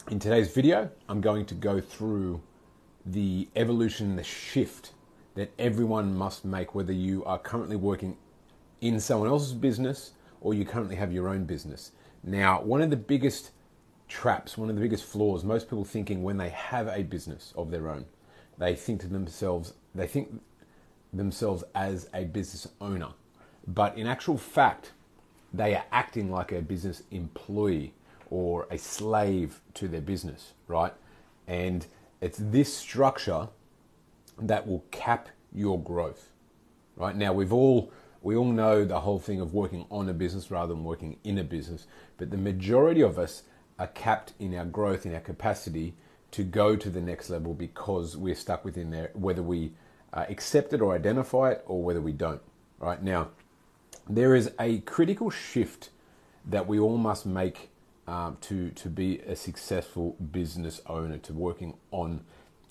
In today's video, I'm going to go through the evolution, the shift that everyone must make, whether you are currently working in someone else's business or you currently have your own business. Now, one of the biggest traps, one of the biggest flaws, most people thinking when they have a business of their own, they think themselves as a business owner. But in actual fact, they are acting like a business employee or a slave to their business, right? And it's this structure that will cap your growth, right? Now, we all know the whole thing of working on a business rather than working in a business, but the majority of us are capped in our growth, in our capacity to go to the next level because we're stuck within there, whether we accept it or identify it or whether we don't, right? Now, there is a critical shift that we all must make to be a successful business owner, to working on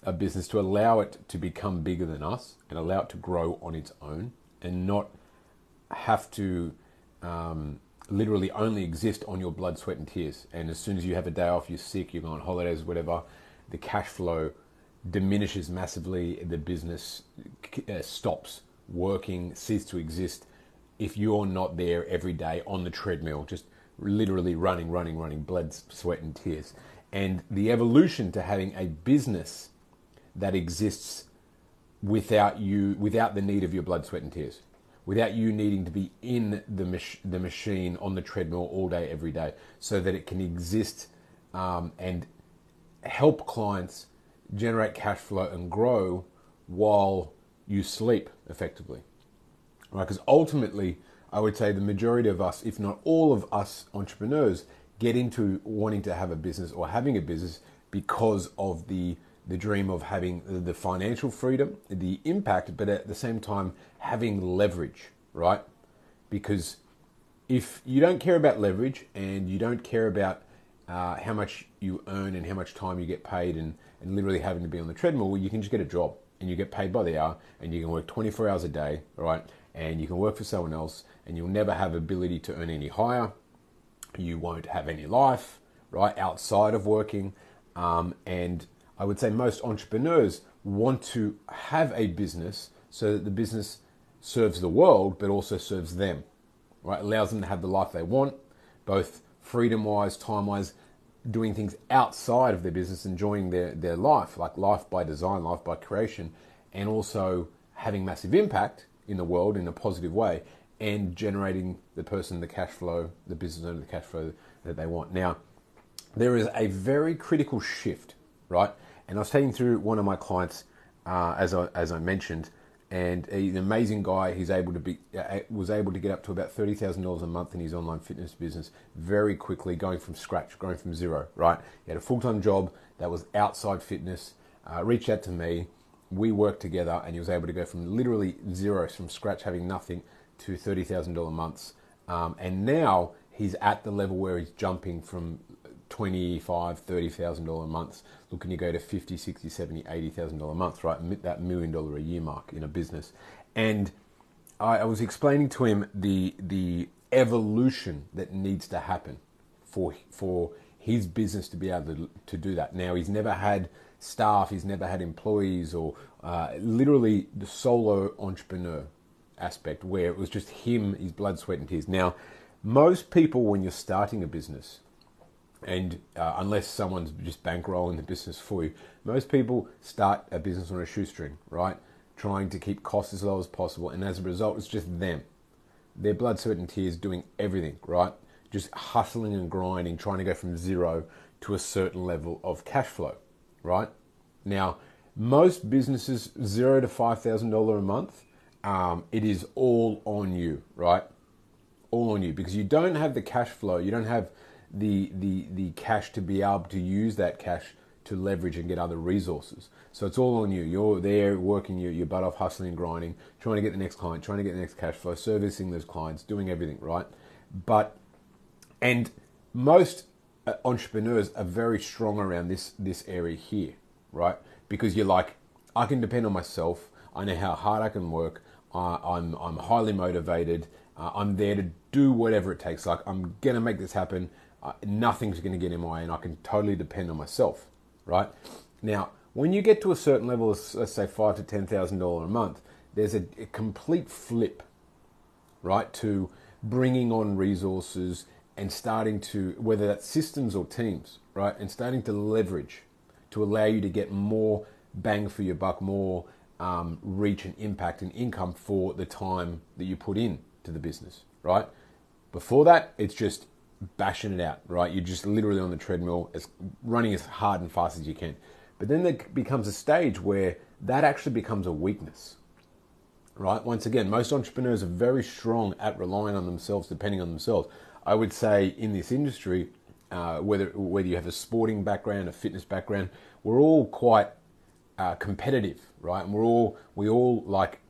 a business, to allow it to become bigger than us and allow it to grow on its own and not have to literally only exist on your blood, sweat and tears. And as soon as you have a day off, you're sick, you go on holidays, whatever, the cash flow diminishes massively, the business stops working, ceases to exist if you're not there every day on the treadmill, just literally running, blood, sweat and tears. And the evolution to having a business that exists without the need of your blood, sweat and tears, without you needing to be in the machine on the treadmill all day, every day, so that it can exist and help clients generate cash flow and grow while you sleep effectively. Right? Because ultimately, I would say the majority of us, if not all of us entrepreneurs, get into wanting to have a business or having a business because of the dream of having the financial freedom, the impact, but at the same time having leverage, right? Because if you don't care about leverage and you don't care about how much you earn and how much time you get paid and literally having to be on the treadmill, well, you can just get a job and you get paid by the hour and you can work 24 hours a day, right? And you can work for someone else and you'll never have ability to earn any higher. You won't have any life, right, outside of working. And I would say most entrepreneurs want to have a business so that the business serves the world, but also serves them, right? Allows them to have the life they want, both freedom-wise, time-wise, doing things outside of their business, enjoying their life, like life by design, life by creation, and also having massive impact in the world in a positive way and generating the cash flow, the business owner, the cash flow that they want. Now, there is a very critical shift, right? And I was taking through one of my clients, as I mentioned, and he's an amazing guy. He's was able to get up to about $30,000 a month in his online fitness business very quickly, going from scratch, going from zero, right? He had a full-time job that was outside fitness, reached out to me, we worked together, and he was able to go from literally zero, from scratch, having nothing, to $30,000 months. And now he's at the level where he's jumping from $25,000, $30,000 a month, looking to go to $50,000, $60,000, $70,000, $80,000 a month, right? That $1 million a year mark in a business. And I was explaining to him the evolution that needs to happen for his business to be able to do that. Now, he's never had staff, he's never had employees, or literally the solo entrepreneur aspect where it was just him, his blood, sweat and tears. Now, most people, when you're starting a business, and unless someone's just bankrolling the business for you, most people start a business on a shoestring, right? Trying to keep costs as low as possible. And as a result, it's just them. Their blood, sweat and tears doing everything, right? Just hustling and grinding, trying to go from zero to a certain level of cash flow, right? Now, most businesses, $0 to $5,000 a month, it is all on you, right? All on you, because you don't have the cash flow. You don't have the cash to be able to use that cash to leverage and get other resources. So it's all on you. You're there working your butt off, hustling and grinding, trying to get the next client, trying to get the next cash flow, servicing those clients, doing everything, right? And most entrepreneurs are very strong around this area here, right? Because you're like, I can depend on myself. I know how hard I can work. I'm highly motivated. I'm there to do whatever it takes. Like, I'm gonna make this happen. nothing's going to get in my way, and I can totally depend on myself, right? Now, when you get to a certain level, of, let's say $5,000 to $10,000 a month, there's a complete flip, right, to bringing on resources and starting to, whether that's systems or teams, right, and starting to leverage to allow you to get more bang for your buck, more reach and impact and income for the time that you put in to the business, right? Before that, it's just bashing it out, right? You're just literally on the treadmill, running as hard and fast as you can. But then there becomes a stage where that actually becomes a weakness, right? Once again, most entrepreneurs are very strong at relying on themselves, depending on themselves. I would say in this industry, whether you have a sporting background, a fitness background, we're all quite competitive, right? And we all like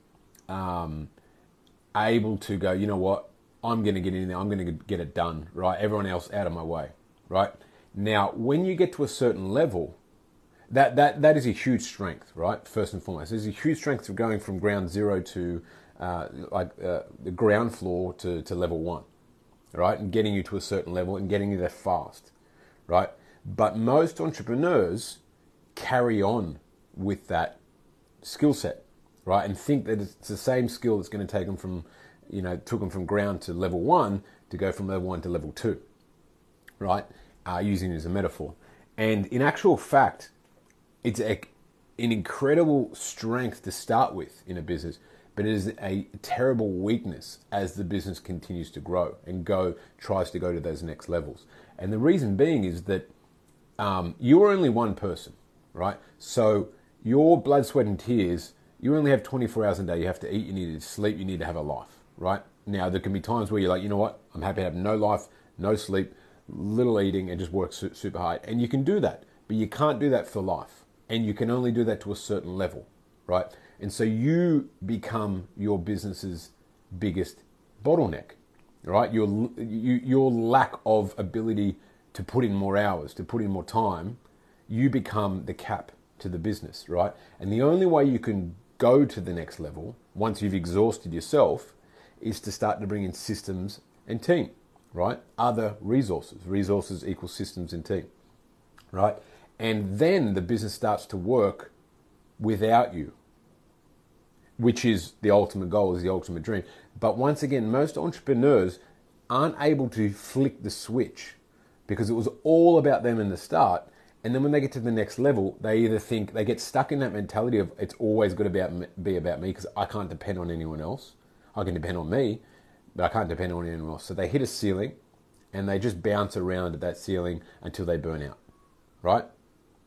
able to go, you know what, I'm going to get in there, I'm going to get it done, right? Everyone else out of my way, right? Now, when you get to a certain level, that is a huge strength, right? First and foremost, there's a huge strength of going from ground zero to the ground floor to level one, right? And getting you to a certain level and getting you there fast, right? But most entrepreneurs carry on with that skill set, right? And think that it's the same skill that's going to take them from, took them from ground to level one to go from level one to level two, right? Using it as a metaphor. And in actual fact, it's an incredible strength to start with in a business, but it is a terrible weakness as the business continues to grow and tries to go to those next levels. And the reason being is that you're only one person, right? So your blood, sweat, and tears, you only have 24 hours a day. You have to eat, you need to sleep, you need to have a life, right? Now, there can be times where you're like, you know what, I'm happy to have no life, no sleep, little eating, and just work super hard. And you can do that, but you can't do that for life. And you can only do that to a certain level, right? And so you become your business's biggest bottleneck, right? Your lack of ability to put in more hours, to put in more time, you become the cap to the business, right? And the only way you can go to the next level, once you've exhausted yourself, is to start to bring in systems and team, right? Other resources. Resources equal systems and team, right? And then the business starts to work without you, which is the ultimate goal, is the ultimate dream. But once again, most entrepreneurs aren't able to flick the switch because it was all about them in the start. And then when they get to the next level, they either think, they get stuck in that mentality of it's always got to be about me because I can't depend on anyone else. I can depend on me, but I can't depend on anyone else. So they hit a ceiling and they just bounce around at that ceiling until they burn out, right?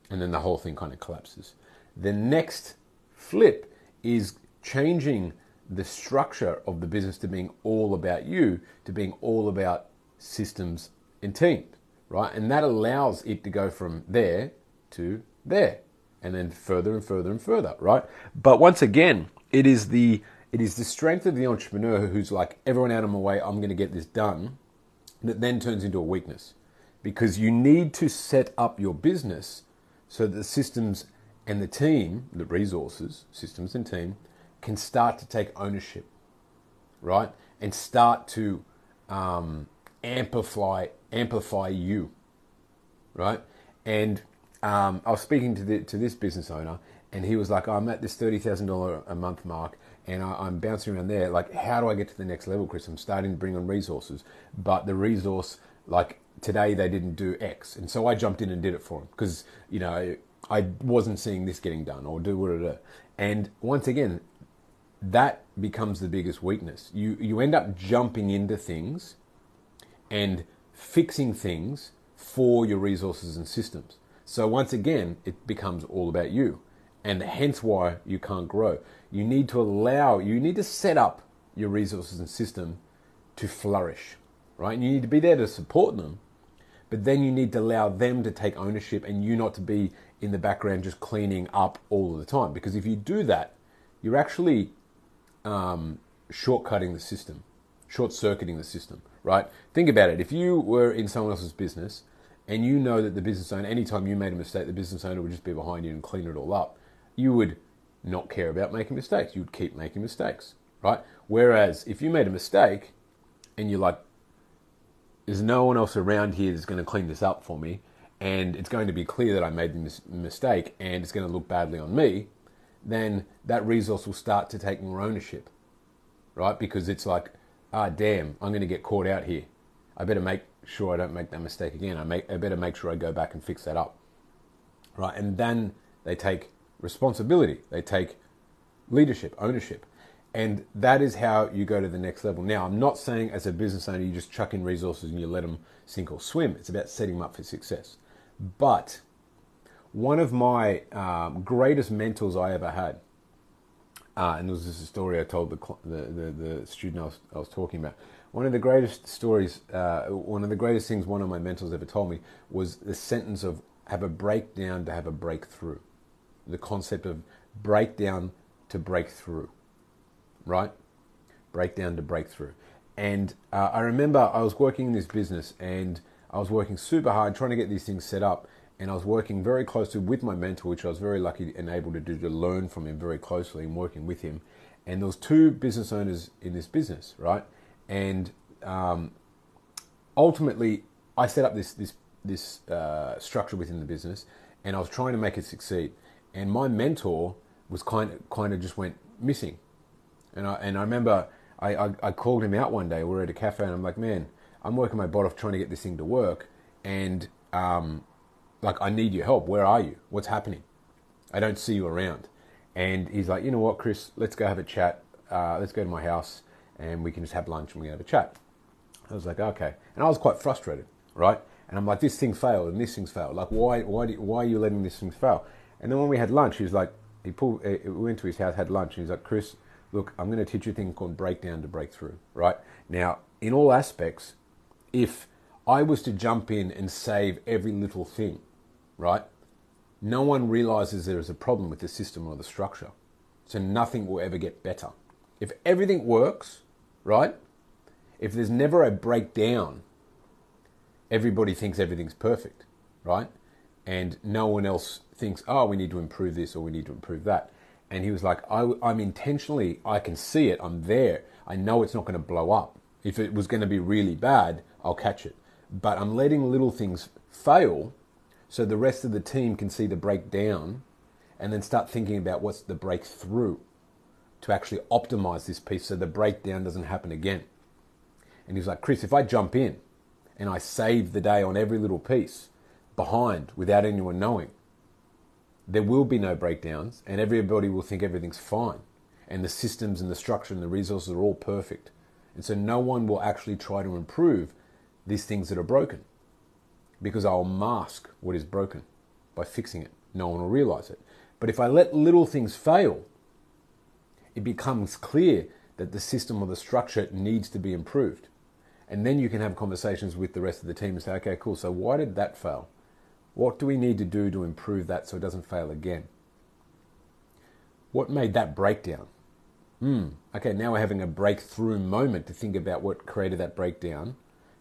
And then the whole thing kind of collapses. The next flip is changing the structure of the business to being all about you, to being all about systems and teams, right? And that allows it to go from there to there, and then further and further and further, right? But once again, it is the strength of the entrepreneur who's like, everyone out of my way, I'm going to get this done, that then turns into a weakness. Because you need to set up your business so that the systems and the team, the resources, systems and team, can start to take ownership, right? And start to amplify you, right? And I was speaking to this business owner, and he was like, I'm at this $30,000 a month mark, and I'm bouncing around there. Like, how do I get to the next level, Chris? I'm starting to bring on resources, but the resource, like, today they didn't do X. And so I jumped in and did it for them because, I wasn't seeing this getting done or do what. And once again, that becomes the biggest weakness. You end up jumping into things and fixing things for your resources and systems. So once again, it becomes all about you, and hence why you can't grow. You need to set up your resources and system to flourish, right? And you need to be there to support them, but then you need to allow them to take ownership and you not to be in the background just cleaning up all of the time. Because if you do that, you're actually short-circuiting the system, right? Think about it. If you were in someone else's business and you know that the business owner, anytime you made a mistake, the business owner would just be behind you and clean it all up, you would not care about making mistakes. You would keep making mistakes, right? Whereas if you made a mistake and you're like, there's no one else around here that's going to clean this up for me, and it's going to be clear that I made this mistake and it's going to look badly on me, then that resource will start to take more ownership, right? Because it's like, damn, I'm going to get caught out here. I better make sure I don't make that mistake again. I better make sure I go back and fix that up, right? And then they take responsibility. They take leadership, ownership. And that is how you go to the next level. Now, I'm not saying as a business owner, you just chuck in resources and you let them sink or swim. It's about setting them up for success. But one of my greatest mentors I ever had, and there was this story I told the student I was talking about. One of the greatest stories, one of the greatest things one of my mentors ever told me was the sentence of have a breakdown to have a breakthrough. The concept of breakdown to breakthrough, right? Breakdown to breakthrough. And I remember I was working in this business and I was working super hard trying to get these things set up. And I was working very closely with my mentor, which I was very lucky and able to do, to learn from him very closely and working with him. And there was two business owners in this business, right? And ultimately, I set up this structure within the business, and I was trying to make it succeed. And my mentor was kind of just went missing. And I remember I called him out one day. We were at a cafe, and I'm like, man, I'm working my butt off trying to get this thing to work, and like, I need your help. Where are you? What's happening? I don't see you around. And he's like, you know what, Chris, let's go have a chat. Let's go to my house and we can just have lunch and we can have a chat. I was like, okay. And I was quite frustrated, right? And I'm like, this thing failed and this thing's failed. Like, why are you letting this thing fail? And then when we had lunch, he was like, we went to his house, had lunch, and he's like, Chris, look, I'm going to teach you a thing called breakdown to breakthrough, right? Now, in all aspects, if I was to jump in and save every little thing, right? No one realizes there is a problem with the system or the structure. So nothing will ever get better. If everything works, right? If there's never a breakdown, everybody thinks everything's perfect, right? And no one else thinks, oh, we need to improve this or we need to improve that. And he was like, I'm intentionally, I can see it, I'm there. I know it's not going to blow up. If it was going to be really bad, I'll catch it. But I'm letting little things fail so the rest of the team can see the breakdown and then start thinking about what's the breakthrough to actually optimize this piece so the breakdown doesn't happen again. And he was like, Chris, if I jump in and I save the day on every little piece behind without anyone knowing, there will be no breakdowns and everybody will think everything's fine. And the systems and the structure and the resources are all perfect. And so no one will actually try to improve these things that are broken, because I'll mask what is broken by fixing it. No one will realize it. But if I let little things fail, it becomes clear that the system or the structure needs to be improved. And then you can have conversations with the rest of the team and say, okay, cool, so why did that fail? What do we need to do to improve that so it doesn't fail again? What made that breakdown? Okay, now we're having a breakthrough moment to think about what created that breakdown,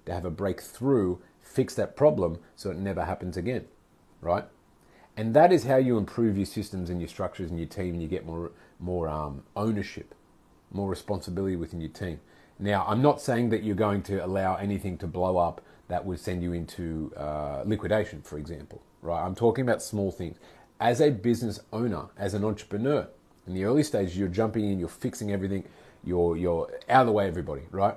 to have a breakthrough, fix that problem so it never happens again, right? And that is how you improve your systems and your structures and your team, and you get more ownership, more responsibility within your team. Now, I'm not saying that you're going to allow anything to blow up that would send you into liquidation, for example, right? I'm talking about small things. As a business owner, as an entrepreneur, in the early stages, you're jumping in, you're fixing everything, you're out of the way, everybody, right?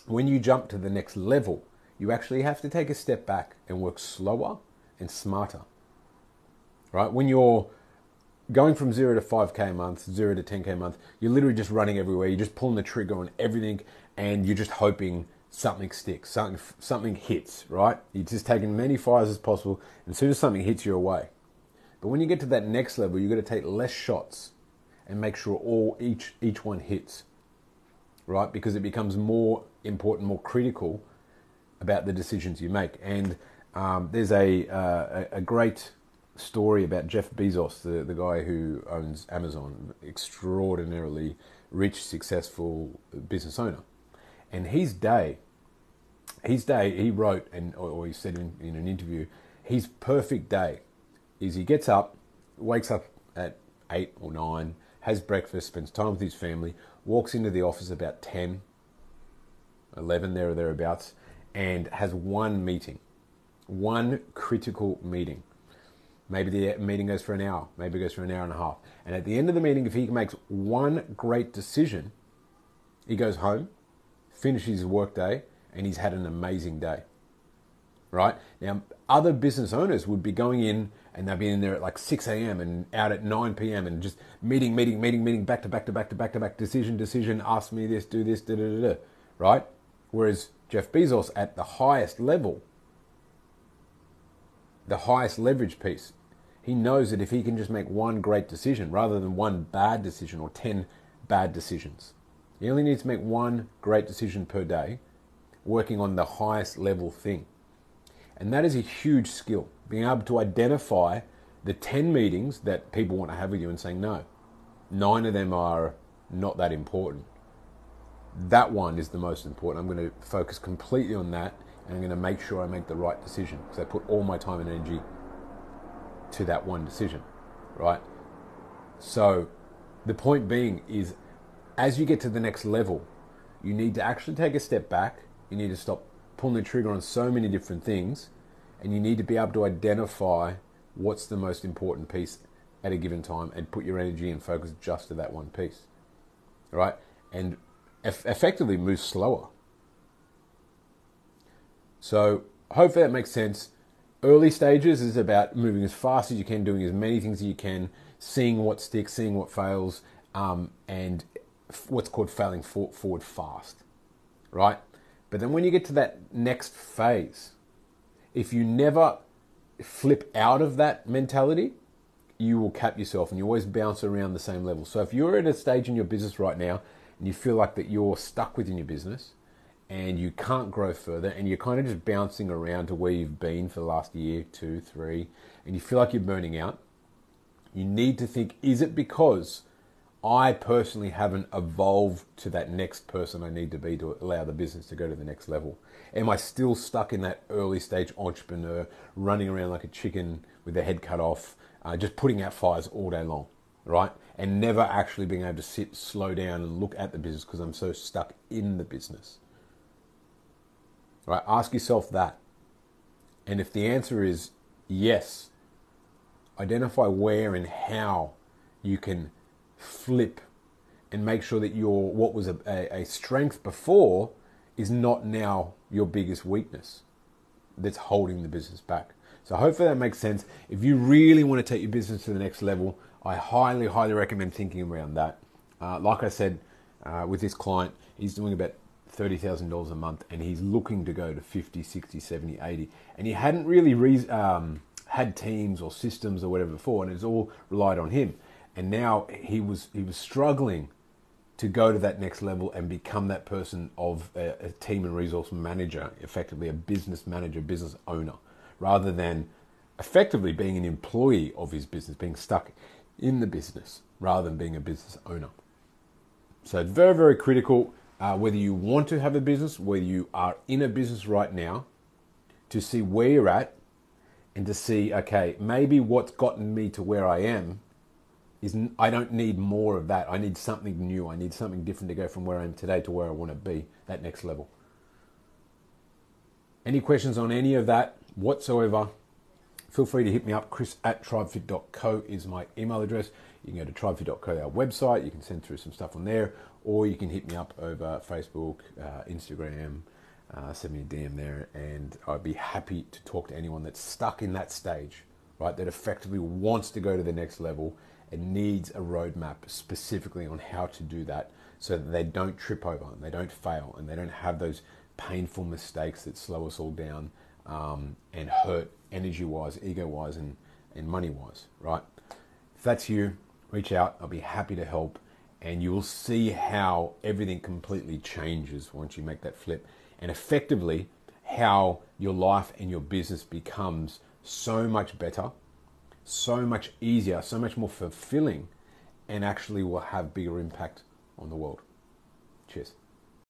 When you jump to the next level, you actually have to take a step back and work slower and smarter, right? When you're going from 0 to 5K a month, 0 to 10K a month, you're literally just running everywhere. You're just pulling the trigger on everything and you're just hoping something sticks, something hits, right? You're just taking as many fires as possible, and as soon as something hits, you're away. But when you get to that next level, you've got to take less shots and make sure each one hits, right? Because it becomes more important, more critical about the decisions you make. And there's a great story about Jeff Bezos, the guy who owns Amazon, extraordinarily rich, successful business owner. And his day, he wrote, or he said in an interview, his perfect day is he gets up, wakes up at 8 or 9, has breakfast, spends time with his family, walks into the office about 10, 11 there or thereabouts, and has one meeting, one critical meeting. Maybe the meeting goes for an hour, maybe it goes for an hour and a half. And at the end of the meeting, if he makes one great decision, he goes home, finishes his work day, and he's had an amazing day. Right? Now, other business owners would be going in and they'll be in there at like 6 a.m. and out at 9 p.m. and just meeting, back to back, decision, ask me this, do this, right? Whereas Jeff Bezos at the highest level, the highest leverage piece, he knows that if he can just make one great decision rather than one bad decision or 10 bad decisions, he only needs to make one great decision per day, working on the highest level thing. And that is a huge skill, being able to identify the 10 meetings that people want to have with you and saying, no, 9 of them are not that important. That one is the most important. I'm going to focus completely on that, and I'm going to make sure I make the right decision because I put all my time and energy to that one decision, right? So the point being is, as you get to the next level, you need to actually take a step back. You need to stop pulling the trigger on so many different things, and you need to be able to identify what's the most important piece at a given time and put your energy and focus just to that one piece, right? And effectively move slower. So hopefully that makes sense. Early stages is about moving as fast as you can, doing as many things as you can, seeing what sticks, seeing what fails, and what's called failing forward fast, right? But then when you get to that next phase, if you never flip out of that mentality, you will cap yourself and you always bounce around the same level. So if you're at a stage in your business right now and you feel like that you're stuck within your business and you can't grow further and you're kind of just bouncing around to where you've been for the last year, 2, 3, and you feel like you're burning out, you need to think, is it because I personally haven't evolved to that next person I need to be to allow the business to go to the next level? Am I still stuck in that early stage entrepreneur, running around like a chicken with their head cut off, just putting out fires all day long, right? And never actually being able to sit, slow down and look at the business because I'm so stuck in the business, right? Ask yourself that. And if the answer is yes, identify where and how you can flip and make sure that your what was a strength before is not now your biggest weakness that's holding the business back. So hopefully that makes sense. If you really want to take your business to the next level, I highly recommend thinking around that. Like I said, with this client, he's doing about $30,000 a month and he's looking to go to 50, 60, 70, 80. And he hadn't really had teams or systems or whatever before, and it's all relied on him. And now he was struggling to go to that next level and become that person of a team and resource manager, effectively a business manager, business owner, rather than effectively being an employee of his business, being stuck in the business rather than being a business owner. So it's very critical, whether you want to have a business, whether you are in a business right now, to see where you're at and to see, okay, maybe what's gotten me to where I am is I don't need more of that. I need something new. I need something different to go from where I am today to where I want to be, that next level. Any questions on any of that whatsoever, feel free to hit me up. chris@tribefit.co is my email address. You can go to tribefit.co, our website. You can send through some stuff on there, or you can hit me up over Facebook, Instagram, send me a DM there, and I'd be happy to talk to anyone that's stuck in that stage, right, that effectively wants to go to the next level and needs a roadmap specifically on how to do that so that they don't trip over and they don't fail and they don't have those painful mistakes that slow us all down and hurt energy-wise, ego-wise, and money-wise, right? If that's you, reach out. I'll be happy to help, and you will see how everything completely changes once you make that flip, and effectively how your life and your business becomes so much better, so much easier, so much more fulfilling, and actually will have bigger impact on the world. Cheers.